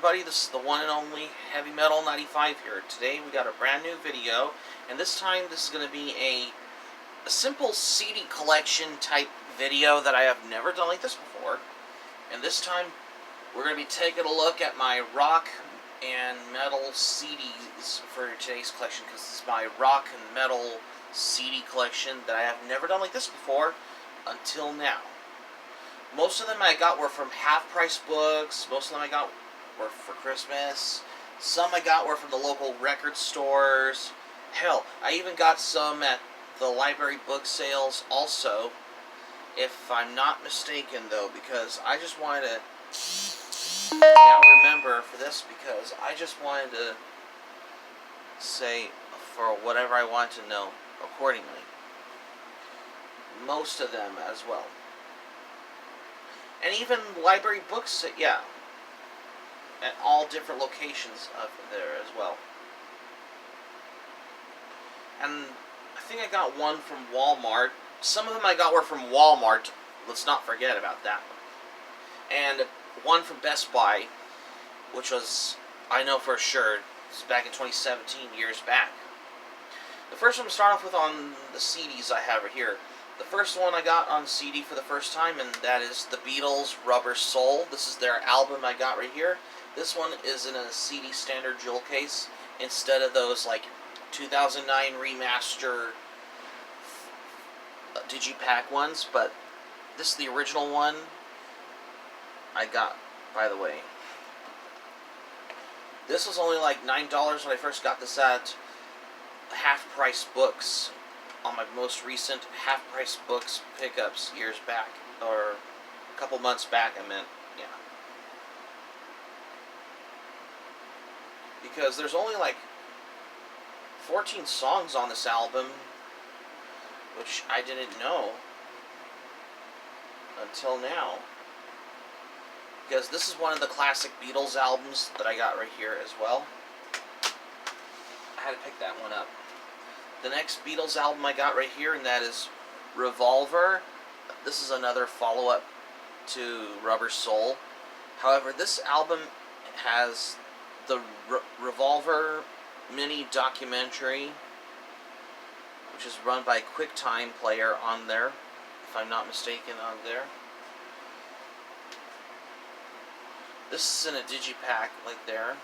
everybody, this is the one and only Heavy Metal 95 here. Today we got a brand new video, and this time this is going to be a simple CD collection type video that I have never done like this before. And this time we're going to be taking a look at my rock and metal CDs for today's collection, because this is my rock and metal CD collection that I have never done like this before until now. Most of them I got were from half-price books. Most of them I got were for Christmas. Some I got were from the local record stores. Hell, I even got some at the library book sales also, if I'm not mistaken, though, because I just wanted to now remember for this, because I just wanted to say for whatever I want to know accordingly. Most of them as well. And even library books, yeah, at all different locations of there as well. And I think I got one from Walmart. Some of them I got were from Walmart. Let's not forget about that one. And one from Best Buy, which was, I know for sure, this was back in 2017, years back. The first one to start off with on the CDs I have right here. The first one I got on CD for the first time, and that is the Beatles' Rubber Soul. This is their album I got right here. This one is in a CD standard jewel case, instead of those like 2009 remaster digipack ones, but this is the original one I got, by the way. This was only like $9 when I first got this at half-price books, on my most recent half-price books pickups years back, or a couple months back, I meant, yeah. Because there's only like 14 songs on this album, which I didn't know until now. Because this is one of the classic Beatles albums that I got right here as well. I had to pick that one up. The next Beatles album I got right here, and that is Revolver. This is another follow-up to Rubber Soul. However, this album has the Revolver mini documentary, which is run by QuickTime Player on there, if I'm not mistaken, on there. This is in a digipack, like there.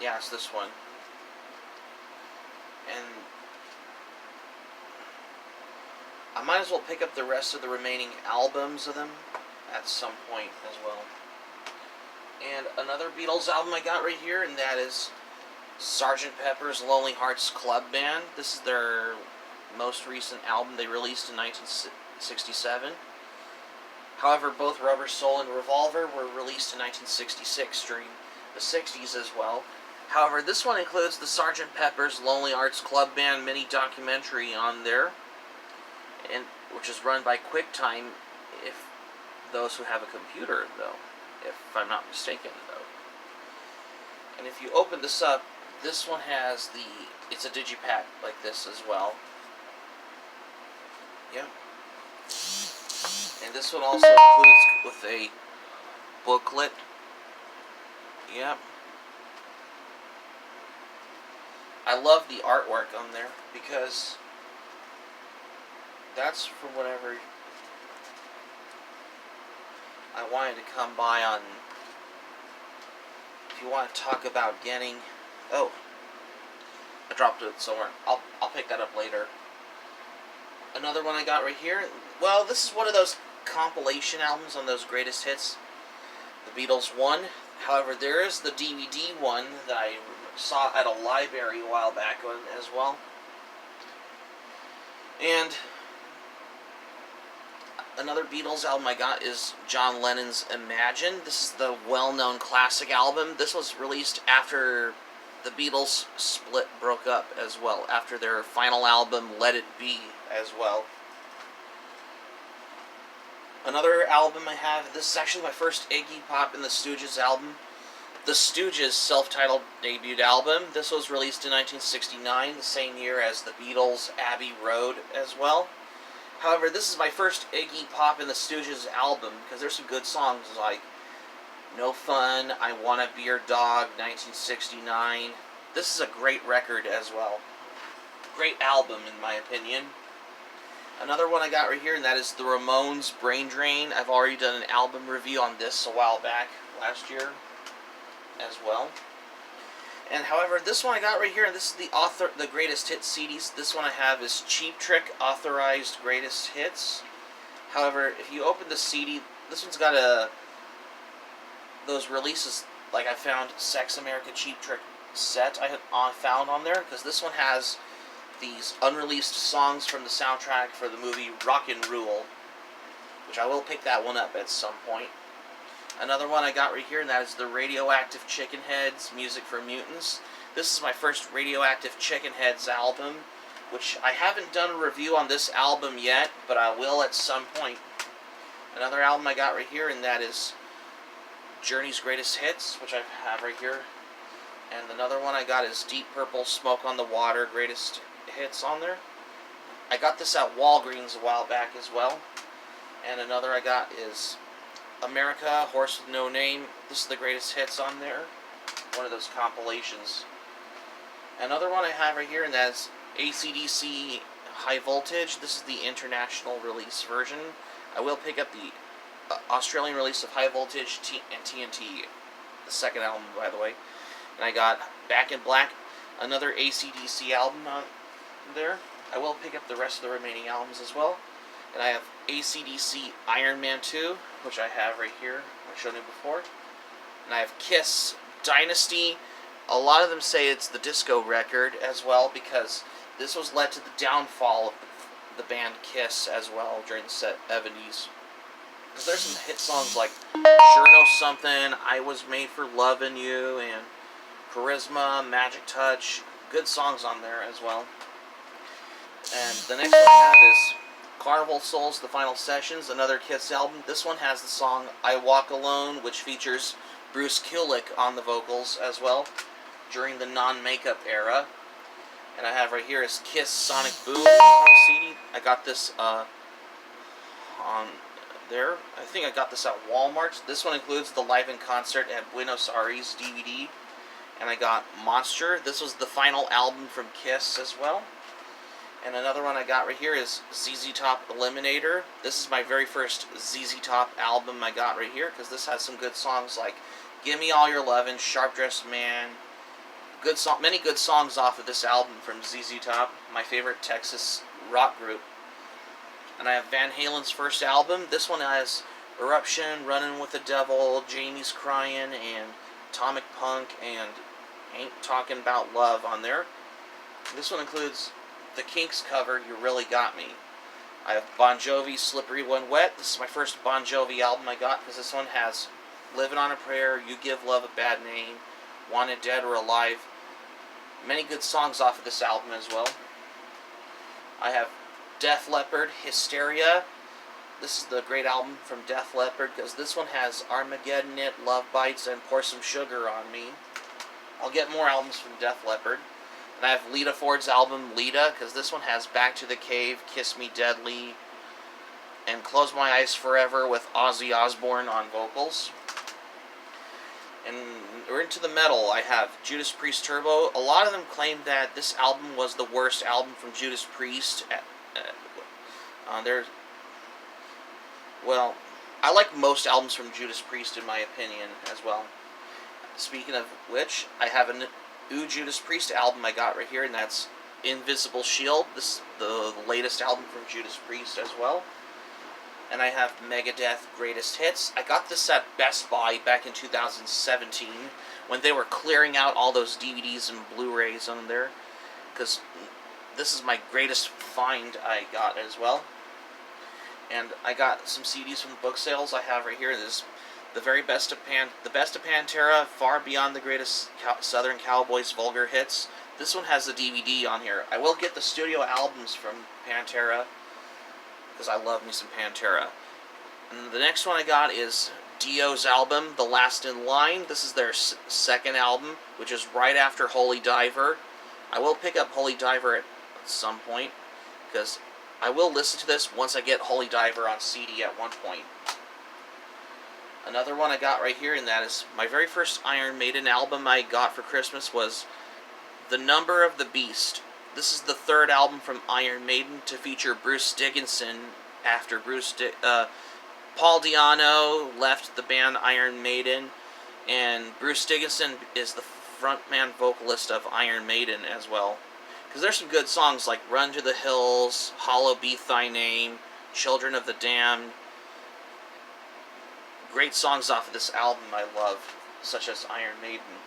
Yeah, it's this one. And I might as well pick up the rest of the remaining albums of them at some point as well. And another Beatles album I got right here, and that is Sgt. Pepper's Lonely Hearts Club Band. This is their most recent album they released in 1967. However, both Rubber Soul and Revolver were released in 1966 during the 60s as well. However, this one includes the Sgt. Pepper's Lonely Hearts Club Band mini documentary on there, and which is run by QuickTime, if those who have a computer, though, if I'm not mistaken, though. And if you open this up, this one has it's a digipack like this as well. Yep. And this one also includes with a booklet. Yep. I love the artwork on there, because that's from whenever I wanted to come by on. If you want to talk about getting, oh, I dropped it somewhere. I'll pick that up later. Another one I got right here. Well, this is one of those compilation albums on those greatest hits, the Beatles one. However, there is the DVD one that I saw at a library a while back as well. And another Beatles album I got is John Lennon's Imagine. This is the well-known classic album. This was released after the Beatles broke up as well, after their final album, Let It Be, as well. Another album I have, this is actually my first Iggy Pop and the Stooges album. The Stooges' self-titled debut album. This was released in 1969, the same year as the Beatles' Abbey Road as well. However, this is my first Iggy Pop and the Stooges album, because there's some good songs like No Fun, I Want to Be Your Dog, 1969. This is a great record as well. Great album, in my opinion. Another one I got right here, and that is the Ramones' Brain Drain. I've already done an album review on this a while back, last year, as well. And however, this one I got right here, and this is the Greatest Hits CDs. This one I have is Cheap Trick Authorized Greatest Hits. However, if you open the CD, this one's got those releases, like I found Sex America Cheap Trick set I found on there, because this one has these unreleased songs from the soundtrack for the movie Rockin' Rule, which I will pick that one up at some point. Another one I got right here, and that is the Radioactive Chicken Heads, Music for Mutants. This is my first Radioactive Chicken Heads album, which I haven't done a review on this album yet, but I will at some point. Another album I got right here, and that is Journey's Greatest Hits, which I have right here. And another one I got is Deep Purple, Smoke on the Water, Greatest Hits on there. I got this at Walgreens a while back as well. And another I got is America, Horse with No Name. This is the Greatest Hits on there. One of those compilations. Another one I have right here, and that's AC/DC High Voltage. This is the international release version. I will pick up the Australian release of High Voltage and TNT, the second album, by the way. And I got Back in Black, another AC/DC album on there. I will pick up the rest of the remaining albums as well. And I have AC/DC Iron Man 2, which I have right here, I showed you before. And I have Kiss Dynasty. A lot of them say it's the disco record as well, because this was led to the downfall of the band Kiss as well during the 70s. Because there's some hit songs like Sure Know Something, I Was Made for Lovin' You, and Charisma, Magic Touch. Good songs on there as well. And the next one I have is Carnival Souls, The Final Sessions, another Kiss album. This one has the song I Walk Alone, which features Bruce Kulick on the vocals as well, during the non-makeup era. And I have right here is Kiss Sonic Boom on CD. I got this on there. I think I got this at Walmart. This one includes the Live in Concert at Buenos Aires DVD. And I got Monster. This was the final album from Kiss as well. And another one I got right here is ZZ Top Eliminator. This is my very first ZZ Top album I got right here, because this has some good songs like Gimme All Your Lovin', Sharp Dressed Man. Many good songs off of this album from ZZ Top, my favorite Texas rock group. And I have Van Halen's first album. This one has Eruption, Runnin' with the Devil, Jamie's Cryin', and Atomic Punk, and Ain't Talking About Love on there. This one includes the Kinks cover, You Really Got Me. I have Bon Jovi's Slippery When Wet. This is my first Bon Jovi album I got, because this one has Living on a Prayer, You Give Love a Bad Name, Wanted Dead or Alive. Many good songs off of this album as well. I have Def Leppard, Hysteria. This is the great album from Def Leppard, because this one has Armageddon It, Love Bites, and Pour Some Sugar on Me. I'll get more albums from Def Leppard. And I have Lita Ford's album, Lita, because this one has Back to the Cave, Kiss Me Deadly, and Close My Eyes Forever with Ozzy Osbourne on vocals. And we're into the metal. I have Judas Priest Turbo. A lot of them claim that this album was the worst album from Judas Priest. Well, I like most albums from Judas Priest in my opinion as well. Speaking of which, I have a new Judas Priest album I got right here, and that's Invisible Shield. This is the latest album from Judas Priest as well. And I have Megadeth Greatest Hits. I got this at Best Buy back in 2017 when they were clearing out all those DVDs and Blu-rays on there, because this is my greatest find I got as well. And I got some CDs from book sales I have right here. This is the best of Pantera, Far Beyond the Greatest Southern Cowboys Vulgar Hits. This one has the DVD on here. I will get the studio albums from Pantera, because I love me some Pantera. And the next one I got is Dio's album, The Last in Line. This is their second album, which is right after Holy Diver. I will pick up Holy Diver at some point, because I will listen to this once I get Holy Diver on CD at one point. Another one I got right here, and that is my very first Iron Maiden album I got for Christmas was The Number of the Beast. This is the third album from Iron Maiden to feature Bruce Dickinson after Paul Di'Anno left the band Iron Maiden, and Bruce Dickinson is the frontman vocalist of Iron Maiden as well. Because there's some good songs like Run to the Hills, Hallowed Be Thy Name, Children of the Damned. Great songs off of this album I love, such as Iron Maiden.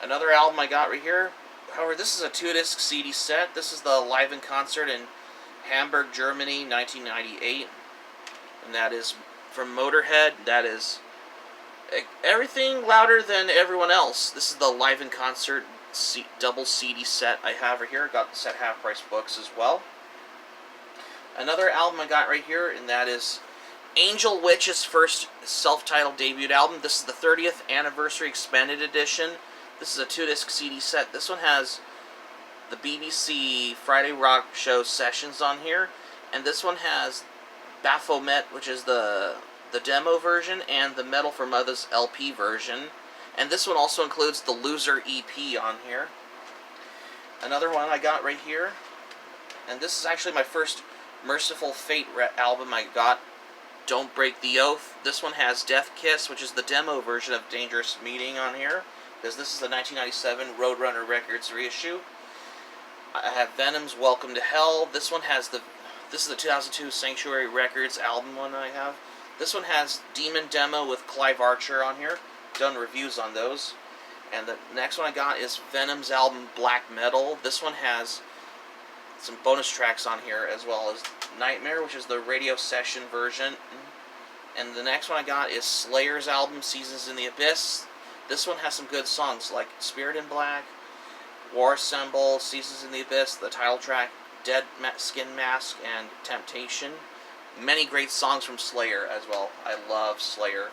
Another album I got right here, however, this is a 2-disc CD set. This is the Live in Concert in Hamburg, Germany, 1998. And that is from Motorhead. That is Everything Louder Than Everyone Else. This is the Live in Concert double CD set I have right here. Got this at Half Price Books as well. Another album I got right here, and that is Angel Witch's first self-titled debut album. This is the 30th Anniversary Expanded Edition. This is a 2-disc CD set. This one has the BBC Friday Rock Show sessions on here, and this one has Baphomet, which is the demo version, and the Metal for Mothers LP version. And this one also includes the Loser EP on here. Another one I got right here, and this is actually my first Merciful Fate album I got, Don't Break the Oath. This one has Death Kiss, which is the demo version of Dangerous Meeting on here, because this is the 1997 Roadrunner Records reissue. I have Venom's Welcome to Hell. This is the 2002 Sanctuary Records album one I have. This one has Demon Demo with Clive Archer on here. Done reviews on those. And the next one I got is Venom's album Black Metal. This one has some bonus tracks on here, as well as Nightmare, which is the radio session version. And the next one I got is Slayer's album Seasons in the Abyss. This one has some good songs like Spirit in Black, War Assemble, Seasons in the Abyss, the title track, Dead Skin Mask, and Temptation. Many great songs from Slayer as well. I love Slayer.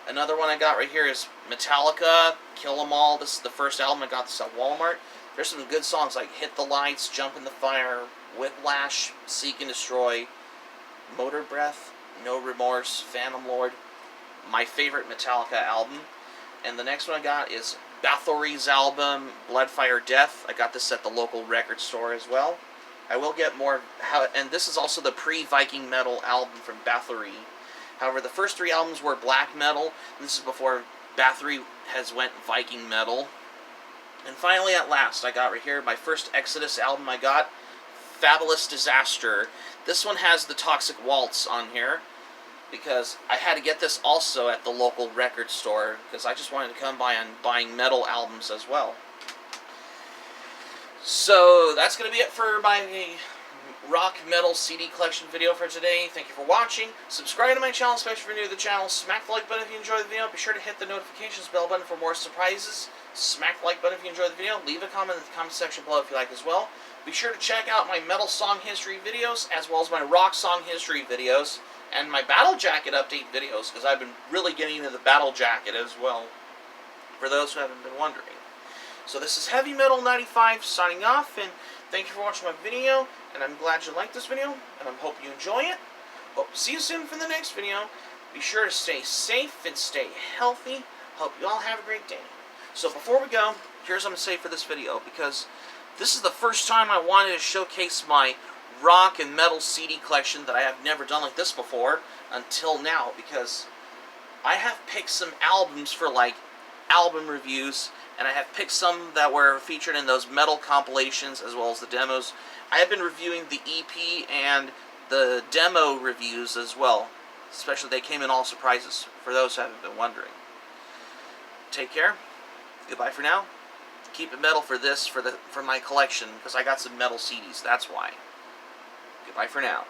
Another one I got right here is Metallica, Kill 'Em All. This is the first album. I got this at Walmart. There's some good songs like Hit the Lights, Jump in the Fire, Whiplash, Seek and Destroy, Motor Breath, No Remorse, Phantom Lord. My favorite Metallica album. And the next one I got is Bathory's album, Bloodfire Death. I got this at the local record store as well. I will get more, and this is also the pre-Viking Metal album from Bathory. However, the first 3 albums were black metal, and this is before Bathory has went Viking Metal. And finally, at last, I got right here my first Exodus album I got, Fabulous Disaster. This one has the Toxic Waltz on here, because I had to get this also at the local record store, because I just wanted to come by on buying metal albums as well. So that's going to be it for my rock metal CD collection video for today. Thank you for watching. Subscribe to my channel, especially if you're new to the channel. Smack the like button if you enjoyed the video. Be sure to hit the notifications bell button for more surprises. Smack the like button if you enjoyed the video. Leave a comment in the comment section below if you like as well. Be sure to check out my metal song history videos, as well as my rock song history videos, and my Battle Jacket update videos, because I've been really getting into the Battle Jacket as well, for those who haven't been wondering. So this is Heavy Metal 95 signing off, and thank you for watching my video, and I'm glad you liked this video, and I hope you enjoy it. Hope to see you soon for the next video. Be sure to stay safe and stay healthy. Hope you all have a great day. So before we go, here's what I'm going to say for this video, because this is the first time I wanted to showcase my rock and metal CD collection that I have never done like this before until now, because I have picked some albums for like album reviews, and I have picked some that were featured in those metal compilations as well as the demos. I have been reviewing the EP and the demo reviews as well. Especially they came in all surprises, for those who haven't been wondering. Take care. Goodbye for now. Keep it metal for this, for my collection, because I got some metal CDs, that's why. Goodbye for now.